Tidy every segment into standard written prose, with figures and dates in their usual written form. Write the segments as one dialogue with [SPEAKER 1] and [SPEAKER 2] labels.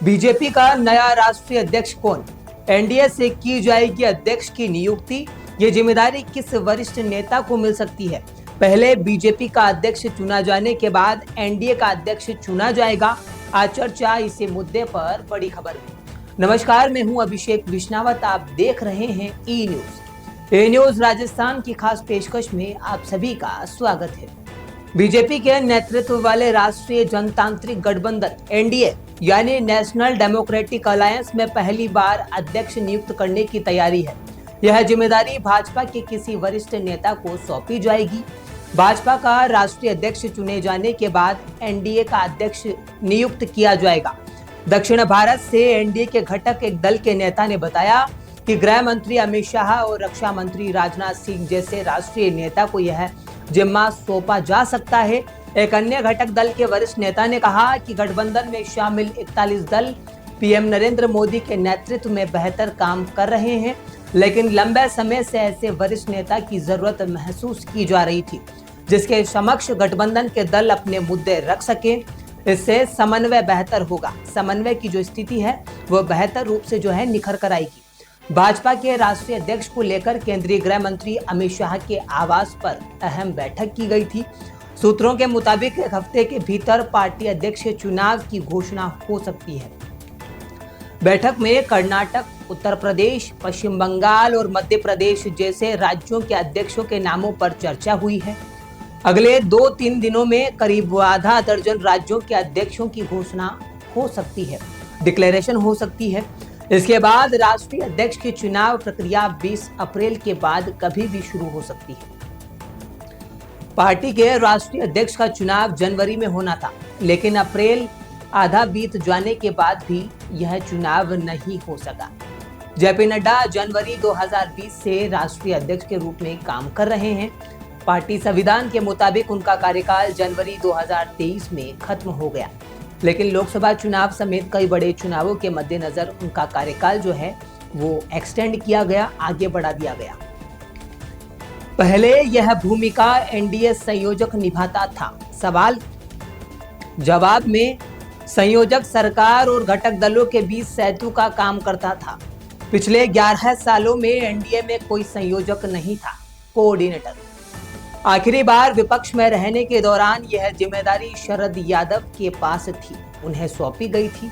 [SPEAKER 1] BJP का नया राष्ट्रीय अध्यक्ष कौन? एनडीए से की जाएगी अध्यक्ष की नियुक्ति। ये जिम्मेदारी किस वरिष्ठ नेता को मिल सकती है? पहले बीजेपी का अध्यक्ष चुना जाने के बाद एनडीए का अध्यक्ष चुना जाएगा। आज चर्चा इसी मुद्दे पर बड़ी खबर में। नमस्कार, मैं हूं अभिषेक विश्नावत। आप देख रहे हैं ई न्यूज। ए न्यूज राजस्थान की खास पेशकश में आप सभी का स्वागत है। बीजेपी के नेतृत्व वाले राष्ट्रीय जनतांत्रिक गठबंधन एनडीए यानी नेशनल डेमोक्रेटिक अलायंस में पहली बार अध्यक्ष नियुक्त करने की तैयारी है। यह जिम्मेदारी भाजपा के किसी वरिष्ठ नेता को सौंपी जाएगी। भाजपा का राष्ट्रीय अध्यक्ष चुने जाने के बाद एनडीए का अध्यक्ष नियुक्त किया जाएगा। दक्षिण भारत से एनडीए के घटक एक दल के नेता ने बताया कि गृह मंत्री अमित शाह और रक्षा मंत्री राजनाथ सिंह जैसे राष्ट्रीय नेता को यह जिम्मा सौंपा जा सकता है। एक अन्य घटक दल के वरिष्ठ नेता ने कहा कि गठबंधन में शामिल 41 दल पीएम नरेंद्र मोदी के नेतृत्व में बेहतर काम कर रहे हैं, लेकिन लंबे समय से ऐसे वरिष्ठ नेता की जरूरत महसूस की जा रही थी जिसके समक्ष गठबंधन के दल अपने मुद्दे रख सके। इससे समन्वय बेहतर होगा। समन्वय की जो स्थिति है वो बेहतर रूप से निखर कर आएगी। भाजपा के राष्ट्रीय अध्यक्ष को लेकर केंद्रीय गृह मंत्री अमित शाह के आवास पर अहम बैठक की गई थी। सूत्रों के मुताबिक एक हफ्ते के भीतर पार्टी अध्यक्ष चुनाव की घोषणा हो सकती है। बैठक में कर्नाटक, उत्तर प्रदेश, पश्चिम बंगाल और मध्य प्रदेश जैसे राज्यों के अध्यक्षों के नामों पर चर्चा हुई है। अगले 2-3 दिनों में करीब आधा दर्जन राज्यों के अध्यक्षों की घोषणा हो सकती है, डिक्लेरेशन हो सकती है। इसके बाद राष्ट्रीय अध्यक्ष की चुनाव प्रक्रिया 20 अप्रैल के बाद कभी भी शुरू हो सकती है। पार्टी के राष्ट्रीय अध्यक्ष का चुनाव जनवरी में होना था, लेकिन अप्रैल आधा बीत जाने के बाद भी यह चुनाव नहीं हो सका। जेपी नड्डा जनवरी 2020 से राष्ट्रीय अध्यक्ष के रूप में काम कर रहे हैं। पार्टी संविधान के मुताबिक उनका कार्यकाल जनवरी 2023 में खत्म हो गया, लेकिन लोकसभा चुनाव समेत कई बड़े चुनावों के मद्देनजर उनका कार्यकाल वो एक्सटेंड किया गया, आगे बढ़ा दिया गया। पहले यह भूमिका एनडीए संयोजक निभाता था। सवाल जवाब में संयोजक सरकार और घटक दलों के बीच सेतु का काम करता था। पिछले 11 सालों में एनडीए में कोई संयोजक नहीं था, कोऑर्डिनेटर। आखिरी बार विपक्ष में रहने के दौरान यह जिम्मेदारी शरद यादव के पास थी, उन्हें सौंपी गई थी।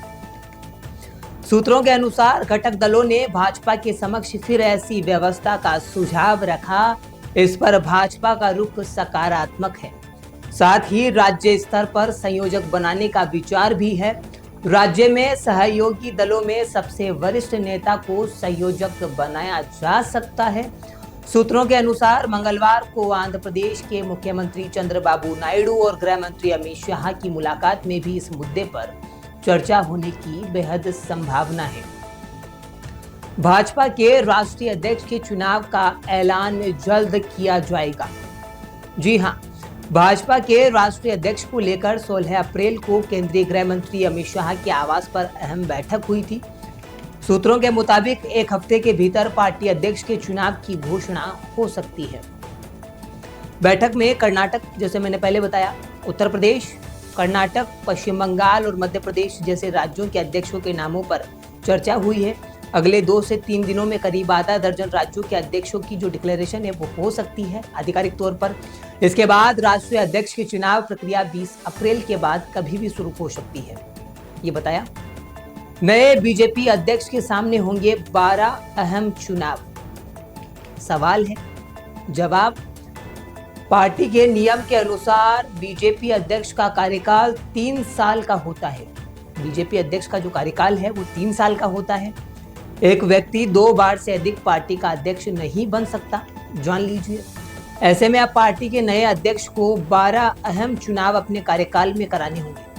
[SPEAKER 1] सूत्रों के अनुसार घटक दलों ने भाजपा के समक्ष फिर ऐसी व्यवस्था का सुझाव रखा। इस पर भाजपा का रुख सकारात्मक है। साथ ही राज्य स्तर पर संयोजक बनाने का विचार भी है। राज्य में सहयोगी दलों में सबसे वरिष्ठ नेता को संयोजक बनाया जा सकता है। सूत्रों के अनुसार मंगलवार को आंध्र प्रदेश के मुख्यमंत्री चंद्रबाबू नायडू और गृह मंत्री अमित शाह की मुलाकात में भी इस मुद्दे पर चर्चा होने की बेहद संभावना है। भाजपा के राष्ट्रीय अध्यक्ष के चुनाव का ऐलान जल्द किया जाएगा। जी हां, भाजपा के राष्ट्रीय अध्यक्ष को लेकर 16 अप्रैल को केंद्रीय गृह मंत्री अमित शाह के आवास पर अहम बैठक हुई थी। सूत्रों के मुताबिक एक हफ्ते के भीतर पार्टी अध्यक्ष के चुनाव की घोषणा हो सकती है। बैठक में कर्नाटक, जैसे मैंने पहले बताया, उत्तर प्रदेश, कर्नाटक, पश्चिम बंगाल और मध्य प्रदेश जैसे राज्यों के अध्यक्षों के नामों पर चर्चा हुई है। अगले 2 से 3 दिनों में करीब आधा दर्जन राज्यों के अध्यक्षों की जो डिक्लेरेशन है वो हो सकती है आधिकारिक तौर पर। इसके बाद राष्ट्रीय अध्यक्ष की चुनाव प्रक्रिया 20 अप्रैल के बाद कभी भी शुरू हो सकती है, ये बताया। नए बीजेपी अध्यक्ष के सामने होंगे 12 अहम चुनाव। सवाल है, जवाब। पार्टी के नियम के अनुसार बीजेपी अध्यक्ष का कार्यकाल 3 साल का होता है। बीजेपी अध्यक्ष का जो कार्यकाल है वो 3 साल का होता है। एक व्यक्ति 2 बार से अधिक पार्टी का अध्यक्ष नहीं बन सकता, जान लीजिए। ऐसे में अब पार्टी के नए अध्यक्ष को 12 अहम चुनाव अपने कार्यकाल में कराने होंगे।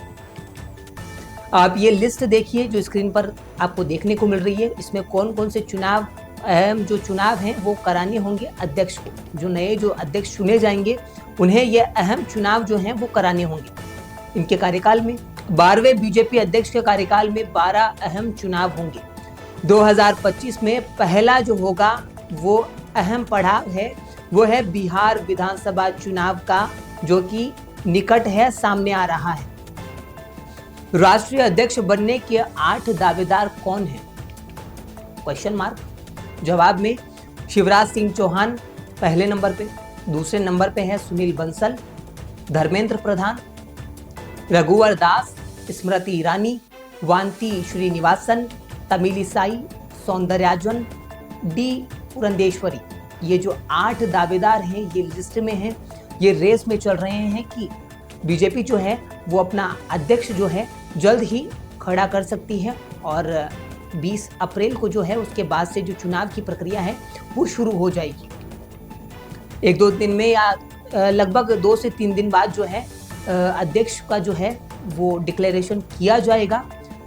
[SPEAKER 1] आप ये लिस्ट देखिए जो स्क्रीन पर आपको देखने को मिल रही है। इसमें कौन कौन से चुनाव, अहम जो चुनाव हैं वो कराने होंगे अध्यक्ष को। जो नए अध्यक्ष चुने जाएंगे उन्हें ये अहम चुनाव हैं वो कराने होंगे इनके कार्यकाल में। 12वें बीजेपी अध्यक्ष के कार्यकाल में 12 अहम चुनाव होंगे। 2025 में पहला जो होगा वो अहम पड़ाव है, वो है बिहार विधानसभा चुनाव का, जो कि निकट है, सामने आ रहा है। राष्ट्रीय अध्यक्ष बनने के 8 दावेदार कौन हैं? Question mark. जवाब में शिवराज सिंह चौहान पहले नंबर पे, दूसरे नंबर पे है सुनील बंसल, धर्मेंद्र प्रधान, रघुवर दास, स्मृति ईरानी, वांती श्रीनिवासन, तमिलिसाई सौंदर्याजन, डी पुरंदेश्वरी। ये जो 8 दावेदार हैं ये लिस्ट में हैं। ये रेस में चल रहे हैं कि बीजेपी जो है वो अपना अध्यक्ष जो है जल्द ही खड़ा कर सकती है और 20 अप्रैल को जो है उसके बाद से जो चुनाव की प्रक्रिया है वो शुरू हो जाएगी। 1-2 दिन में या लगभग 2 से 3 दिन बाद जो है अध्यक्ष का जो है वो डिक्लेरेशन किया जाएगा।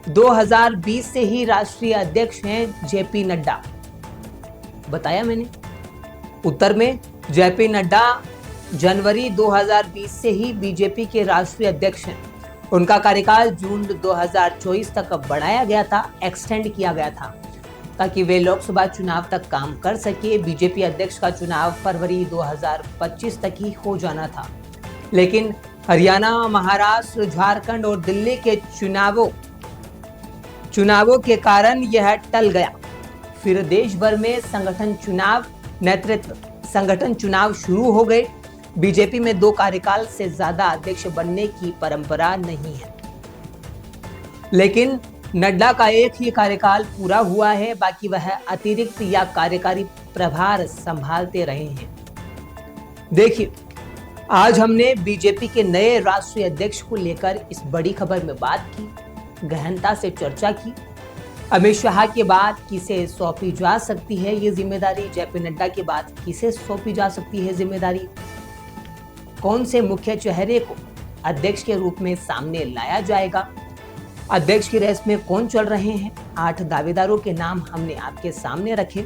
[SPEAKER 1] 2020 से ही राष्ट्रीय अध्यक्ष हैं जेपी नड्डा, बताया मैंने। उत्तर में जेपी नड्डा जनवरी 2020 से ही बीजेपी के राष्ट्रीय अध्यक्ष हैं। उनका कार्यकाल जून 2024 तक बढ़ाया गया था, एक्सटेंड किया गया था ताकि वे लोकसभा चुनाव तक काम कर सके। बीजेपी अध्यक्ष का चुनाव फरवरी 2025 तक ही हो जाना था, लेकिन हरियाणा, महाराष्ट्र, झारखंड और दिल्ली के चुनावों के कारण यह टल गया। फिर देश भर में संगठन चुनाव शुरू हो गए। बीजेपी में 2 कार्यकाल से ज्यादा अध्यक्ष बनने की परंपरा नहीं है, लेकिन नड्डा का एक ही कार्यकाल पूरा हुआ है, बाकी वह अतिरिक्त या कार्यकारी प्रभार संभालते रहे हैं। देखिए, आज हमने बीजेपी के नए राष्ट्रीय अध्यक्ष को लेकर इस बड़ी खबर में बात की, गहनता से चर्चा की। अमित शाह के बाद किसे सौंपी जा सकती है ये जिम्मेदारी, जेपी नड्डा के बाद किसे सौंपी जा सकती है जिम्मेदारी, कौन से मुख्य चेहरे को अध्यक्ष के रूप में सामने लाया जाएगा, अध्यक्ष की रेस में कौन चल रहे हैं। 8 दावेदारों के नाम हमने आपके सामने रखे,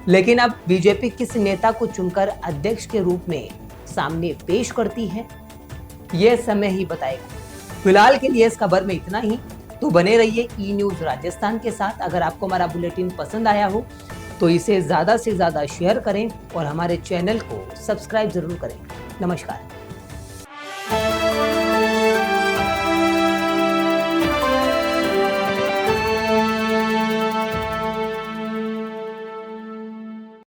[SPEAKER 1] लेकिन अब बीजेपी किस नेता को चुनकर अध्यक्ष के रूप में सामने पेश करती है यह समय ही बताएगा। फिलहाल के लिए इस खबर में इतना ही। तो बने रहिए ई न्यूज राजस्थान के साथ। अगर आपको हमारा बुलेटिन पसंद आया हो तो इसे ज्यादा से ज्यादा शेयर करें और हमारे चैनल को सब्सक्राइब जरूर करें। नमस्कार।